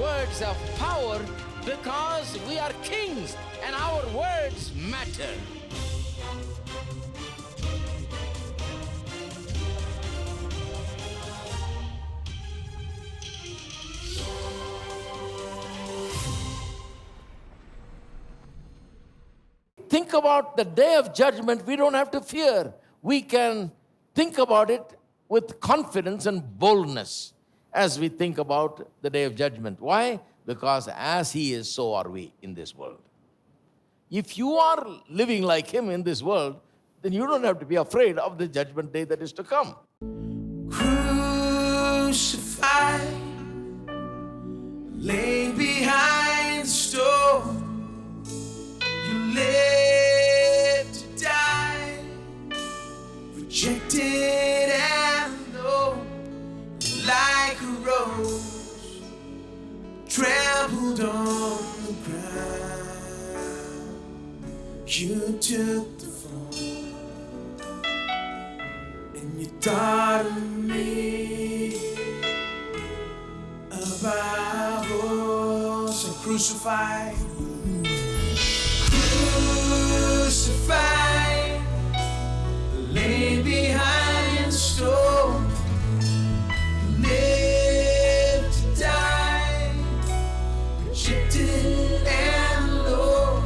words have power because we are kings and our words matter. Think about the day of judgment. We don't have to fear. We can think about it with confidence and boldness as we think about the day of judgment. Why? Because as He is, so are we in this world. If you are living like Him in this world, then you don't have to be afraid of the judgment day that is to come. Crucified, laid behind the stone, you lived to die, rejected and known, like a rose, trampled on the ground. You took the fall, and you taught me about us and crucified. Crucified, laid behind the stone, lived to die, rejected and low,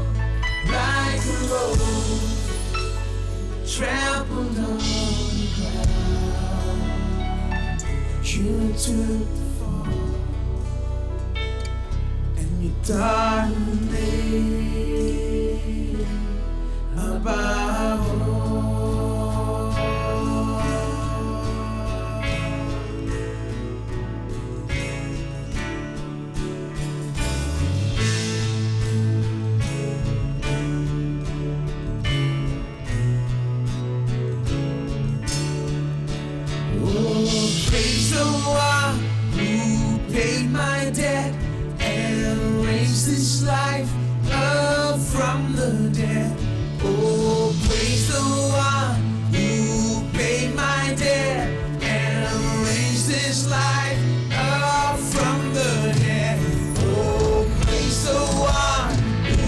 like a rose, trampled on the ground. You took the fall, and you taught me about all. Praise the one who paid my debt and raised this life up from the dead. Oh, praise the one who paid my debt and raised this life up from the dead. Oh, praise the one who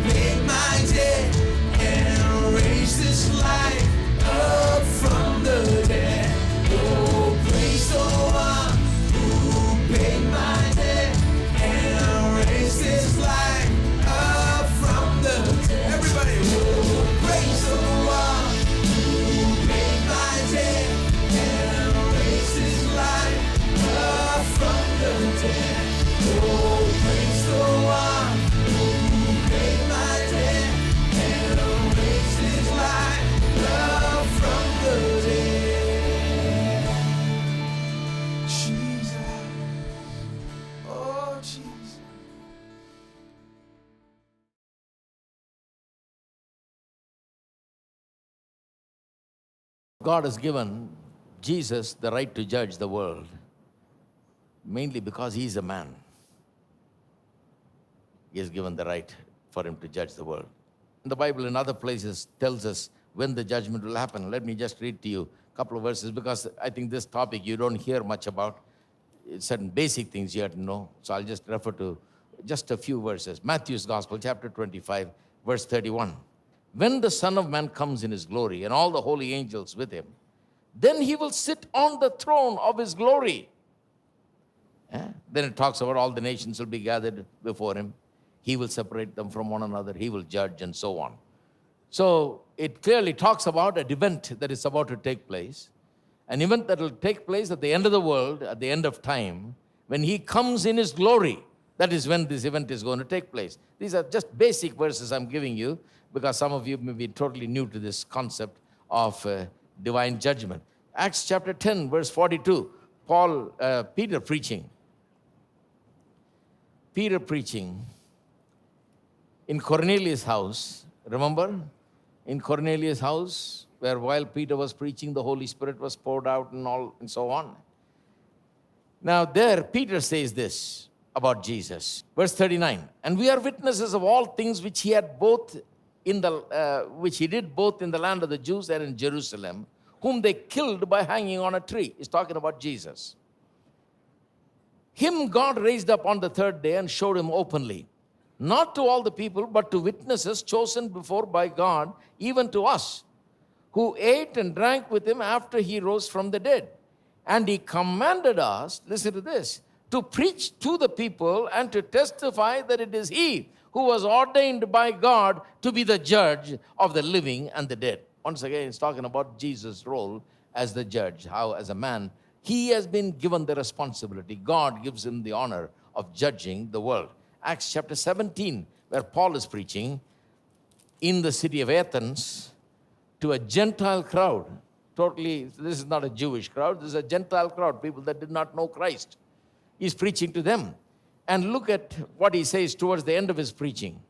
paid my debt and raised this life up from the dead. Oh, praise the one who paid my debt and raised this life up from the dead. Everybody, oh, praise the one who paid my debt and raised his life up from the dead. Oh, praise the one who paid my debt and raised his life up from the dead. Jesus, oh Jesus. God has given Jesus the right to judge the world, mainly because He is a man. He has given the right for Him to judge the world. And the Bible in other places tells us when the judgment will happen. Let me just read to you a couple of verses, because I think this topic you don't hear much about. It's certain basic things you have to know. So I'll just refer to just a few verses. Matthew's Gospel, chapter 25, verse 31. When the Son of Man comes in His glory and all the holy angels with Him, then He will sit on the throne of His glory. Then it talks about all the nations will be gathered before Him. He will separate them from one another. He will judge, and so on. So it clearly talks about an event that is about to take place, an event that will take place at the end of the world, at the end of time, when He comes in His glory. That is when this event is going to take place. These are just basic verses I'm giving you, because some of you may be totally new to this concept of divine judgment. Acts chapter 10, verse 42, Peter preaching in Cornelius' house. Remember? In Cornelius' house, where while Peter was preaching, the Holy Spirit was poured out and so on. Now there, Peter says this about Jesus. Verse 39, and we are witnesses of all things which he did both in the land of the Jews and in Jerusalem, whom they killed by hanging on a tree. He's talking about Jesus. Him God raised up on the third day and showed him openly, not to all the people, but to witnesses chosen before by God, even to us, who ate and drank with him after he rose from the dead. And he commanded us, listen to this, to preach to the people and to testify that it is he who was ordained by God to be the judge of the living and the dead. Once again, it's talking about Jesus' role as the judge, how as a man, he has been given the responsibility. God gives him the honor of judging the world. Acts chapter 17, where Paul is preaching in the city of Athens to a Gentile crowd. Totally, this is not a Jewish crowd, this is a Gentile crowd, people that did not know Christ. He's preaching to them. And look at what he says towards the end of his preaching.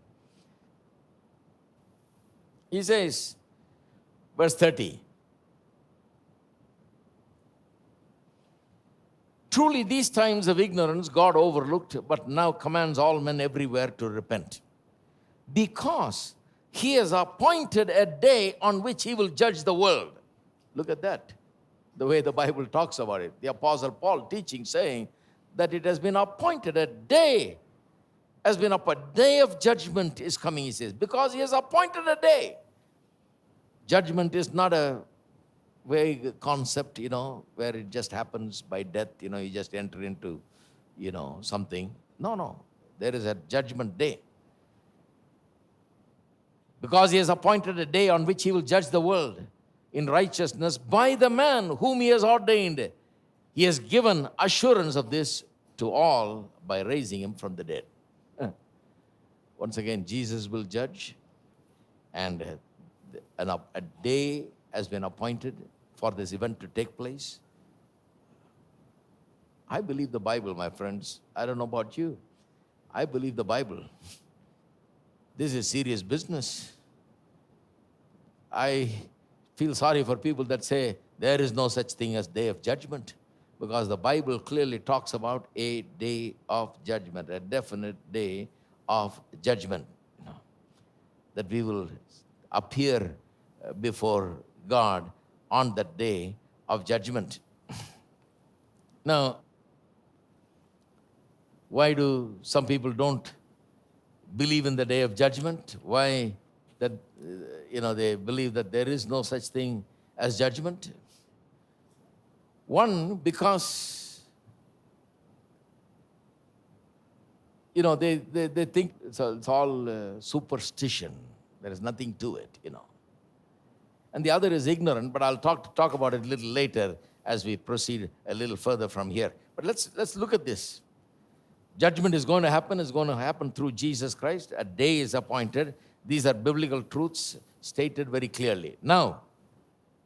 He says, verse 30, truly these times of ignorance God overlooked, but now commands all men everywhere to repent. Because he has appointed a day on which he will judge the world. Look at that, the way the Bible talks about it. The Apostle Paul teaching, saying that it has been appointed a day, has been up a day of judgment is coming, he says, because he has appointed a day. Judgment is not a vague concept, where it just happens by death, you just enter into, something. No, there is a judgment day. Because he has appointed a day on which he will judge the world in righteousness by the man whom he has ordained. He has given assurance of this to all by raising him from the dead. Once again, Jesus will judge, and a day has been appointed for this event to take place. I believe the Bible, my friends. I don't know about you. I believe the Bible. This is serious business. I feel sorry for people that say there is no such thing as day of judgment, because the Bible clearly talks about a day of judgment, a definite day of judgment, that we will appear before God on that day of judgment. Now, why do some people don't believe in the day of judgment? Why that, they believe that there is no such thing as judgment? One, because, they think it's all superstition. There is nothing to it, And the other is ignorant, but I'll talk about it a little later as we proceed a little further from here. But let's look at this. Judgment is going to happen through Jesus Christ. A day is appointed. These are biblical truths stated very clearly. Now,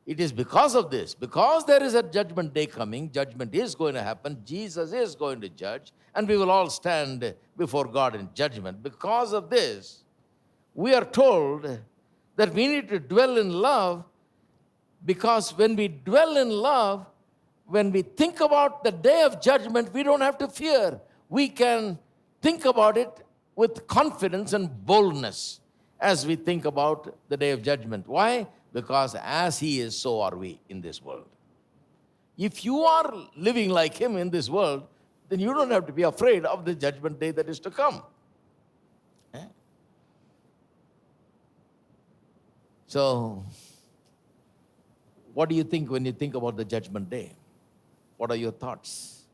it is because of this, because there is a judgment day coming, judgment is going to happen, Jesus is going to judge, and we will all stand before God in judgment. Because of this, we are told that we need to dwell in love, because when we dwell in love, when we think about the day of judgment, we don't have to fear. We can think about it with confidence and boldness as we think about the day of judgment. Why? Because as he is, so are we in this world. If you are living like him in this world, then you don't have to be afraid of the judgment day that is to come. So, what do you think when you think about the judgment day? What are your thoughts?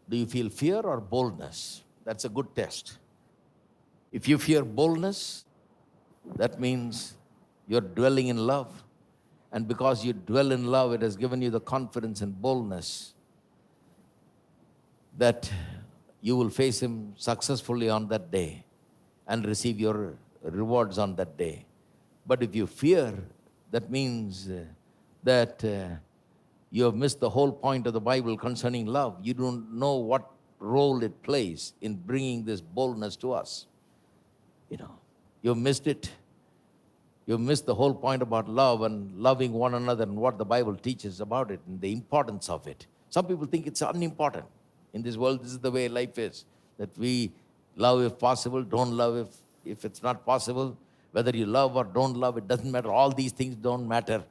Do you feel fear or boldness? That's a good test. If you fear boldness, that means you're dwelling in love. And because you dwell in love, it has given you the confidence and boldness that you will face him successfully on that day and receive your rewards on that day. But if you fear, that means that you have missed the whole point of the Bible concerning love. You don't know what role it plays in bringing this boldness to us. You've missed it. You've missed the whole point about love and loving one another and what the Bible teaches about it and the importance of it. Some people think it's unimportant. In this world, this is the way life is. That we love if possible, don't love if it's not possible. Whether you love or don't love, it doesn't matter. All these things don't matter.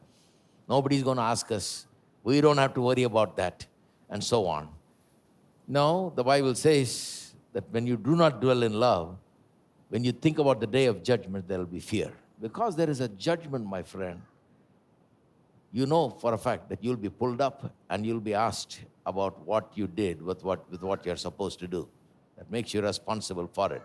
Nobody's going to ask us. We don't have to worry about that, and so on. No, the Bible says that when you do not dwell in love, when you think about the day of judgment, there will be fear. Because there is a judgment, my friend, you know for a fact that you'll be pulled up and you'll be asked about what you did with what you're supposed to do. That makes you responsible for it.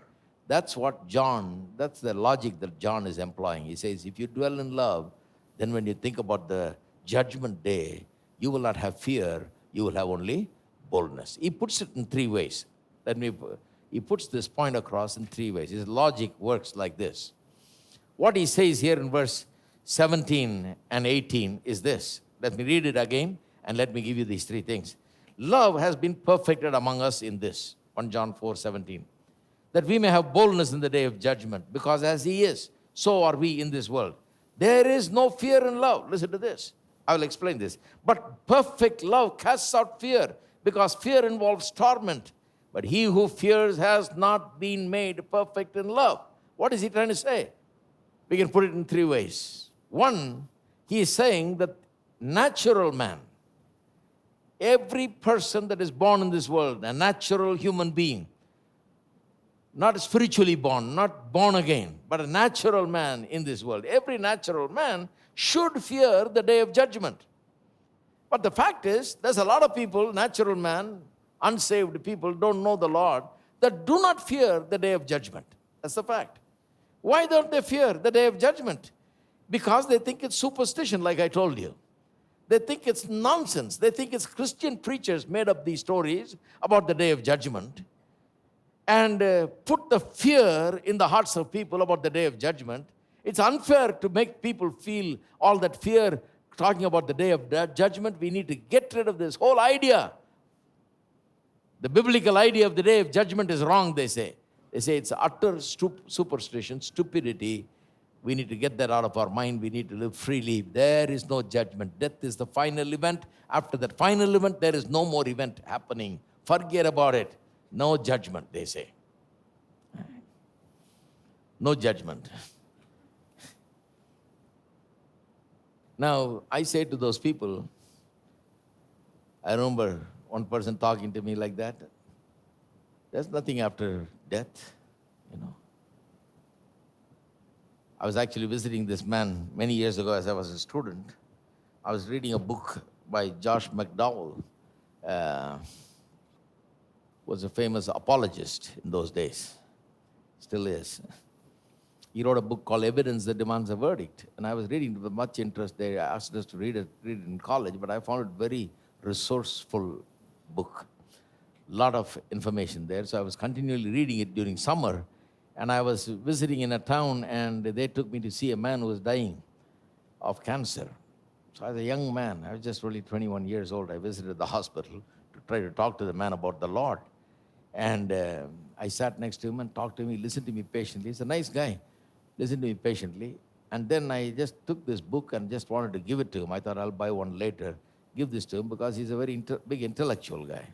That's the logic that John is employing. He says, if you dwell in love, then when you think about the judgment day, you will not have fear, you will have only boldness. He puts it in three ways. He puts this point across in three ways. His logic works like this. What he says here in verse 17 and 18 is this. Let me read it again and let me give you these three things. Love has been perfected among us in this, 1 John 4:17, that we may have boldness in the day of judgment, because as he is, so are we in this world. There is no fear in love. Listen to this. I will explain this. But perfect love casts out fear, because fear involves torment. But he who fears has not been made perfect in love. What is he trying to say? We can put it in three ways. One, he is saying that natural man, every person that is born in this world, a natural human being, not spiritually born, not born again, but a natural man in this world, every natural man should fear the day of judgment. But the fact is, there's a lot of people, natural man, unsaved people, don't know the Lord, that do not fear the day of judgment. That's the fact. Why don't they fear the day of judgment? Because they think it's superstition, like I told you. They think it's nonsense. They think it's Christian preachers made up these stories about the day of judgment and put the fear in the hearts of people about the day of judgment. It's unfair to make people feel all that fear talking about the day of judgment. We need to get rid of this whole idea. The biblical idea of the day of judgment is wrong, they say. They say it's utter superstition, stupidity. We need to get that out of our mind. We need to live freely. There is no judgment. Death is the final event. After that final event, there is no more event happening. Forget about it. No judgment, they say. No judgment. Now, I say to those people, I remember one person talking to me like that. There's nothing after death, you know. I was actually visiting this man many years ago as I was a student. I was reading a book by Josh McDowell, was a famous apologist in those days, still is. He wrote a book called Evidence That Demands a Verdict. And I was reading with much interest. They asked us to read it in college, but I found it very resourceful book. A lot of information there. So I was continually reading it during summer. And I was visiting in a town, and they took me to see a man who was dying of cancer. So as a young man, I was just really 21 years old, I visited the hospital to try to talk to the man about the Lord. And I sat next to him and talked to him. He listened to me patiently. He's a nice guy. Listened to me patiently. And then I just took this book and just wanted to give it to him. I thought I'll buy one later, give this to him, because he's a very big intellectual guy.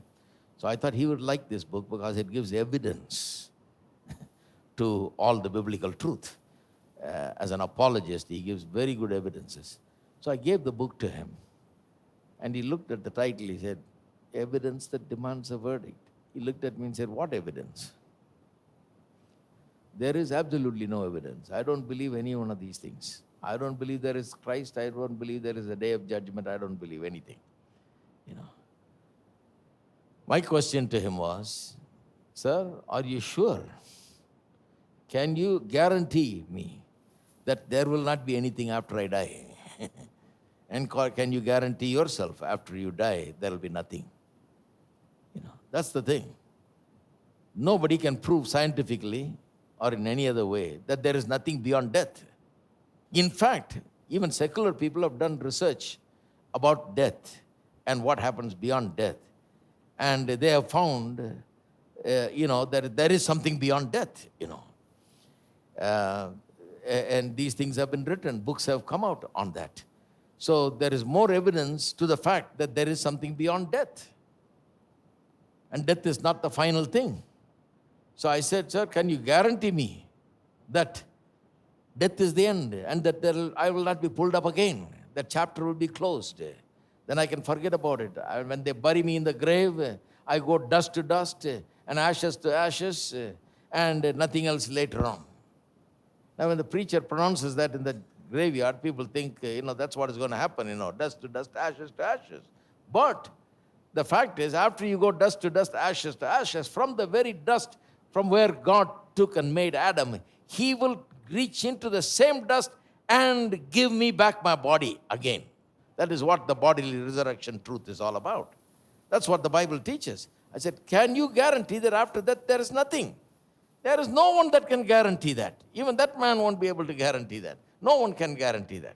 So I thought he would like this book because it gives evidence to all the biblical truth. As an apologist, he gives very good evidences. So I gave the book to him. And he looked at the title. He said, Evidence That Demands a Verdict. He looked at me and said, what evidence? There is absolutely no evidence. I don't believe any one of these things. I don't believe there is Christ. I don't believe there is a day of judgment. I don't believe anything. You know. My question to him was, sir, are you sure? Can you guarantee me that there will not be anything after I die? And can you guarantee yourself after you die there will be nothing? You know, that's the thing. Nobody can prove scientifically or in any other way that there is nothing beyond death. In fact, even secular people have done research about death and what happens beyond death. And they have found, that there is something beyond death, and these things have been written. Books have come out on that. So there is more evidence to the fact that there is something beyond death. And death is not the final thing. So I said, sir, can you guarantee me that death is the end and that I will not be pulled up again? That chapter will be closed. Then I can forget about it. When they bury me in the grave, I go dust to dust and ashes to ashes and nothing else later on. Now, when the preacher pronounces that in the graveyard, people think, that's what is going to happen, dust to dust, ashes to ashes. But the fact is, after you go dust to ashes, from the very dust from where God took and made Adam, he will reach into the same dust and give me back my body again. That is what the bodily resurrection truth is all about. That's what the Bible teaches. I said, can you guarantee that after that there is nothing? There is no one that can guarantee that. Even that man won't be able to guarantee that. No one can guarantee that.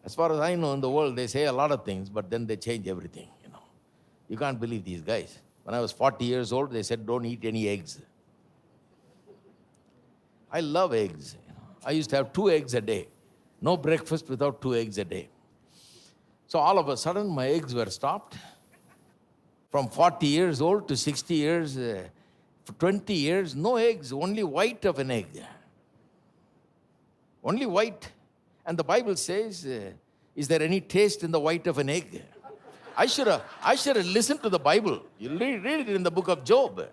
As far as I know, in the world, they say a lot of things, but then they change everything, You can't believe these guys. When I was 40 years old, they said, don't eat any eggs. I love eggs. I used to have 2 eggs a day. No breakfast without 2 eggs a day. So all of a sudden, my eggs were stopped. From 40 years old to 60 years, for 20 years, no eggs, only white of an egg. Only white. And the Bible says, is there any taste in the white of an egg? I should have listened to the Bible. You read it in the book of Job.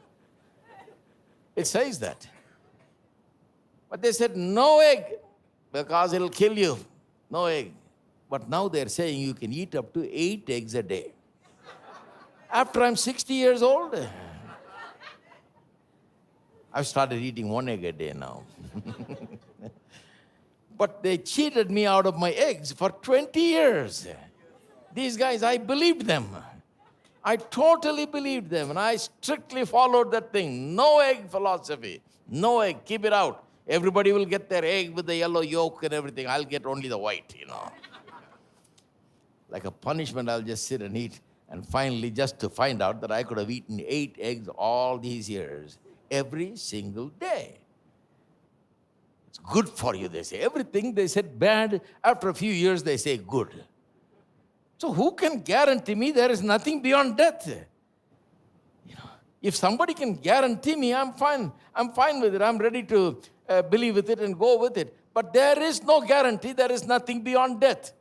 It says that. But they said, no egg, because it'll kill you. No egg. But now they're saying you can eat up to 8 eggs a day. After I'm 60 years old, I've started eating 1 egg a day now. But they cheated me out of my eggs for 20 years. These guys, I believed them. I totally believed them, and I strictly followed that thing. No egg philosophy. No egg. Keep it out. Everybody will get their egg with the yellow yolk and everything. I'll get only the white, Like a punishment, I'll just sit and eat. And finally, just to find out that I could have eaten 8 eggs all these years, every single day. It's good for you, they say. Everything they said bad, after a few years, they say good. So who can guarantee me there is nothing beyond death? If somebody can guarantee me, I'm fine. I'm fine with it. I'm ready to believe with it and go with it. But there is no guarantee there is nothing beyond death.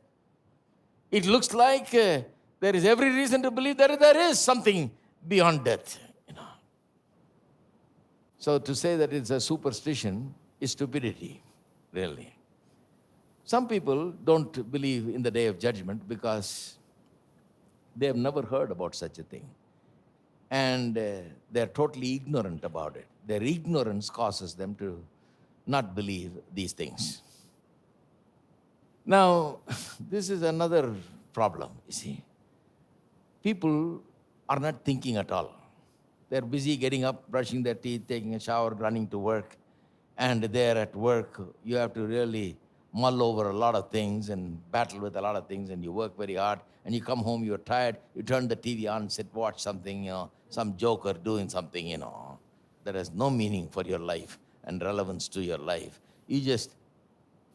It looks like there is every reason to believe there is something beyond death. So to say that it's a superstition is stupidity, really. Some people don't believe in the day of judgment because they have never heard about such a thing. And they're totally ignorant about it. Their ignorance causes them to not believe these things. Now, this is another problem, you see. People are not thinking at all. They're busy getting up, brushing their teeth, taking a shower, running to work. And there at work, you have to really mull over a lot of things and battle with a lot of things, and you work very hard. And you come home, you're tired, you turn the TV on, sit, watch something, some joker doing something, that has no meaning for your life and relevance to your life. You just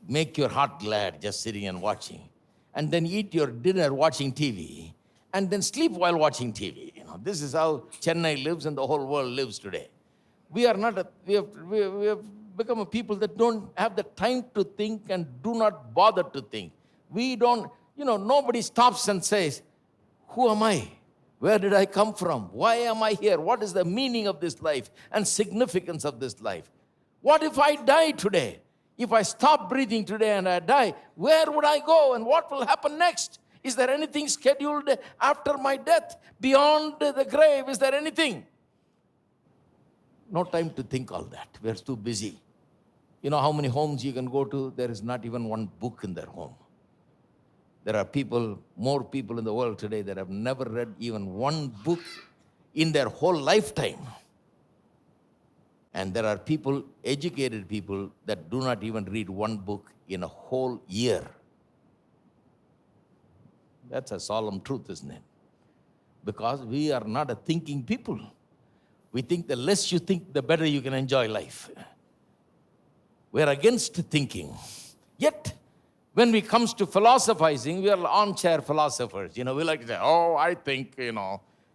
make your heart glad just sitting and watching. And then eat your dinner watching TV. And then sleep while watching TV. This is how Chennai lives and the whole world lives today. We have become a people that don't have the time to think and do not bother to think. We don't, nobody stops and says, who am I? Where did I come from? Why am I here? What is the meaning of this life and significance of this life? What if I die today? If I stop breathing today and I die, where would I go and what will happen next? Is there anything scheduled after my death? Beyond the grave, is there anything? No time to think all that. We're too busy. You know how many homes you can go to? There is not even one book in their home. There are more people in the world today that have never read even one book in their whole lifetime. And there are educated people, that do not even read one book in a whole year. That's a solemn truth, isn't it? Because we are not a thinking people. We think the less you think, the better you can enjoy life. We're against thinking. Yet, when it comes to philosophizing, we are armchair philosophers. We like to say, I think,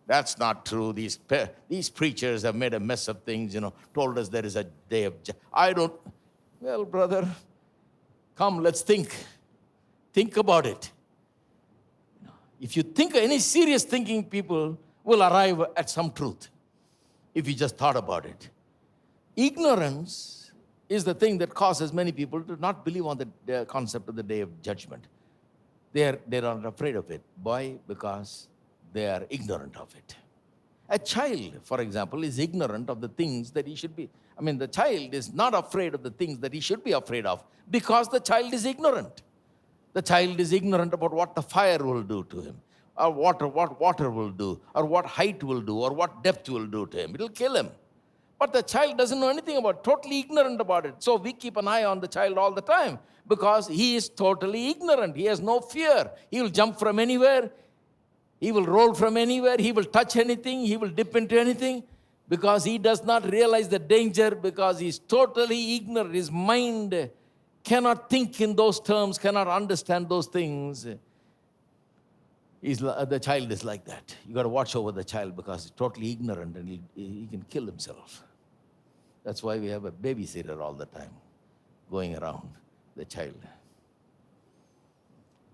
that's not true. These preachers have made a mess of things, told us there is a day of Well, brother, come, let's think. Think about it. If you think any serious thinking people will arrive at some truth if you just thought about it. Ignorance is the thing that causes many people to not believe on the concept of the day of judgment. They're not afraid of it. Why? Because they are ignorant of it. A child, for example, is ignorant of the things that he should be. The child is not afraid of the things that he should be afraid of because the child is ignorant. The child is ignorant about what the fire will do to him, or what water will do, or what height will do, or what depth will do to him. It will kill him. But the child doesn't know anything about it, totally ignorant about it. So we keep an eye on the child all the time because he is totally ignorant. He has no fear. He will jump from anywhere. He will roll from anywhere. He will touch anything. He will dip into anything because he does not realize the danger, because he's totally ignorant. His mind cannot think in those terms, cannot understand those things. The child is like that. You got to watch over the child because he's totally ignorant and he can kill himself. That's why we have a babysitter all the time going around the child.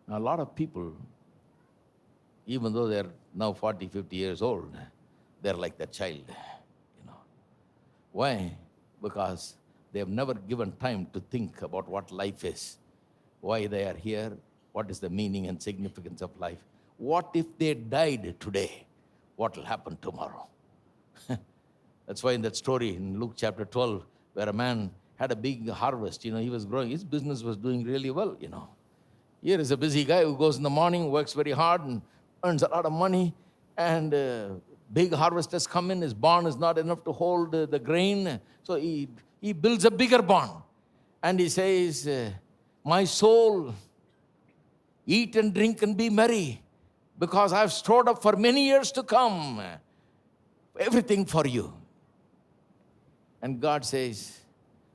Now, a lot of people, even though they're now 40, 50 years old, they're like that child. Why? Because they have never given time to think about what life is, why they are here, what is the meaning and significance of life. What if they died today? What will happen tomorrow? That's why in that story in Luke chapter 12, where a man had a big harvest, he was growing, his business was doing really well, Here is a busy guy who goes in the morning, works very hard and earns a lot of money, and big harvest has come in, his barn is not enough to hold the grain, so he builds a bigger barn. And he says, my soul, eat and drink and be merry, because I've stored up for many years to come everything for you. And God says,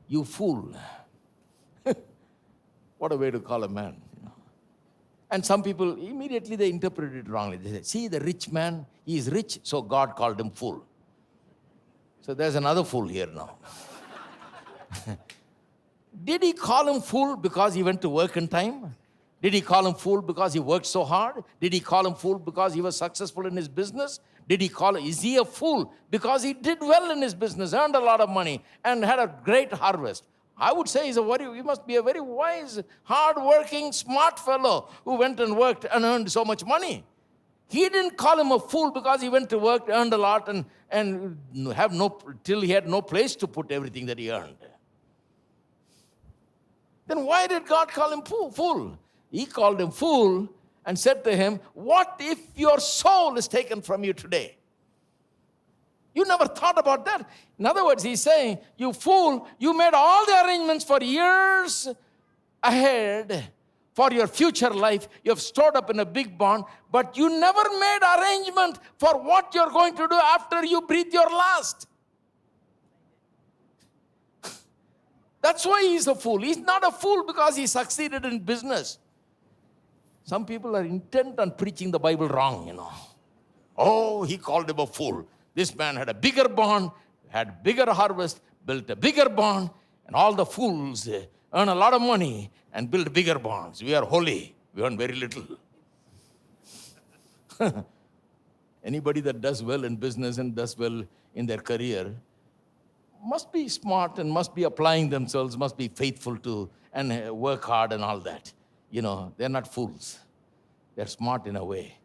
you fool. What a way to call a man. And some people, immediately they interpret it wrongly. They say, see, the rich man, he is rich, so God called him fool. So there's another fool here now. Did he call him fool because he went to work in time? Did he call him fool because he worked so hard? Did he call him fool because he was successful in his business? Is he a fool because he did well in his business, earned a lot of money, and had a great harvest? I would say he must be a very wise, hard-working, smart fellow who went and worked and earned so much money. He didn't call him a fool because he went to work, earned a lot, and till he had no place to put everything that he earned. Then why did God call him fool? He called him fool and said to him, what if your soul is taken from you today? You never thought about that. In other words, he's saying, you fool, you made all the arrangements for years ahead for your future life. You have stored up in a big barn, but you never made arrangement for what you're going to do after you breathe your last. That's why he's a fool. He's not a fool because he succeeded in business. Some people are intent on preaching the Bible wrong, Oh, he called him a fool. This man had a bigger barn, had bigger harvest, built a bigger barn, and all the fools earn a lot of money and build bigger barns. We are holy. We earn very little. Anybody that does well in business and does well in their career must be smart and must be applying themselves, must be faithful to and work hard and all that. They're not fools. They're smart in a way.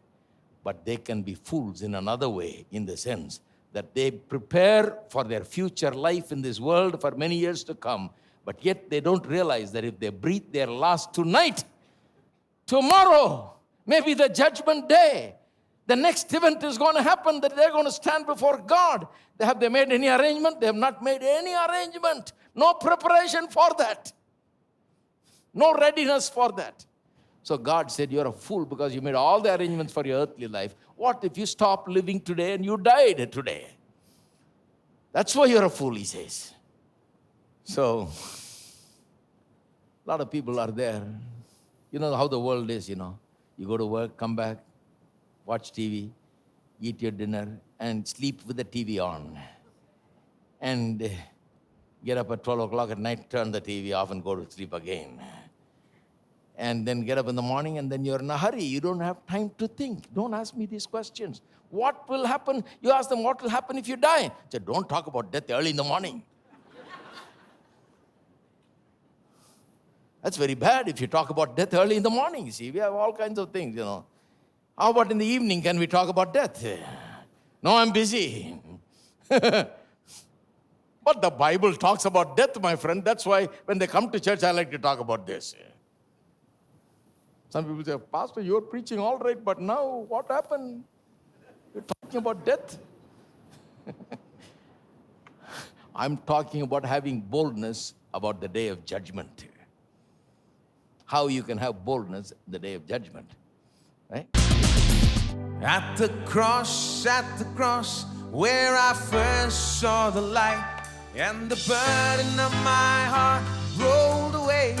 But they can be fools in another way, in the sense that they prepare for their future life in this world for many years to come, but yet they don't realize that if they breathe their last tonight, tomorrow, maybe the judgment day, the next event is going to happen, that they're going to stand before God. Have they made any arrangement? They have not made any arrangement. No preparation for that. No readiness for that. So God said, you're a fool because you made all the arrangements for your earthly life. What if you stop living today and you died today? That's why you're a fool, he says. So, a lot of people are there. You know how the world is, You go to work, come back, watch TV, eat your dinner, and sleep with the TV on. And get up at 12 o'clock at night, turn the TV off, and go to sleep again. and then get up in the morning, and then you're in a hurry. You don't have time to think. Don't ask me these questions. What will happen? You ask them, what will happen if you die? Say, don't talk about death early in the morning. That's very bad if you talk about death early in the morning. See, we have all kinds of things, How about in the evening, can we talk about death? No, I'm busy. But the Bible talks about death, my friend. That's why when they come to church, I like to talk about this. Some people say, Pastor, you're preaching all right, but now what happened? You're talking about death. I'm talking about having boldness about the day of judgment. How you can have boldness the day of judgment. Right? At the cross, where I first saw the light, and the burden of my heart rolled away.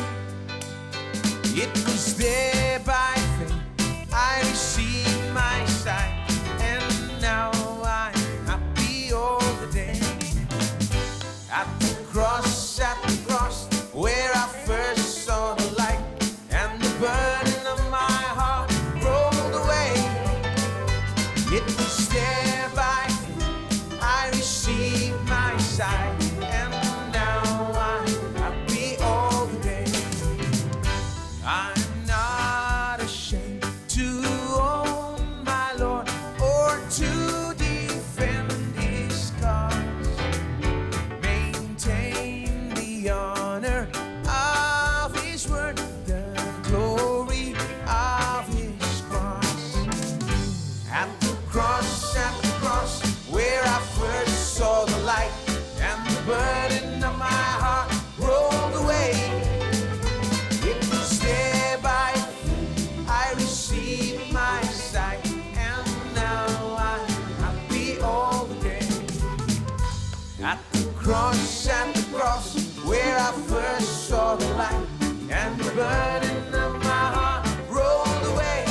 It was there by faith I received my sight, and now I'm happy all the day. At the cross, where I first saw the light, and the burden of my heart rolled away. It was there by faith I received my sight, and now I'm happy all the day. I'm not ashamed to own my Lord or to defend His cause. Maintain the honor of His word, the glory of His cross. At the cross, where I first saw the light, and the burden of my heart rolled away. It was there by faith I received my sight, and now I'm happy all the day. At the cross, where I first saw the light, and the burden of my heart rolled away.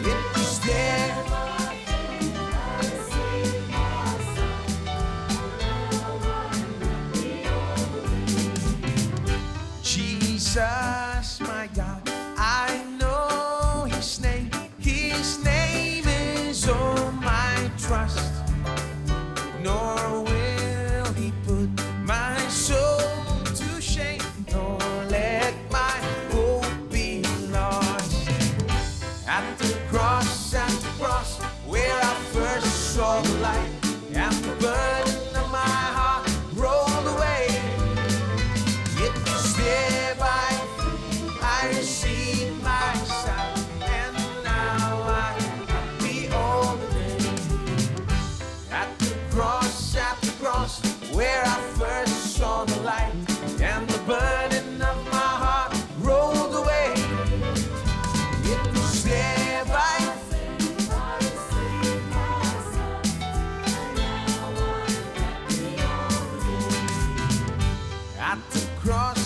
It was there. Jesus, my God, I know His name. His name is all my trust. Nor will He put my soul to shame, nor let my hope be lost. At the cross, where I first saw the light, and the burden of my heart rolled away. It was there by faith I received my sight, and now I'm happy all the day. At the cross, where I first saw the light, and the burden of my heart rolled away. It was there by faith I received my sight, and now I'm happy all the day. At the cross,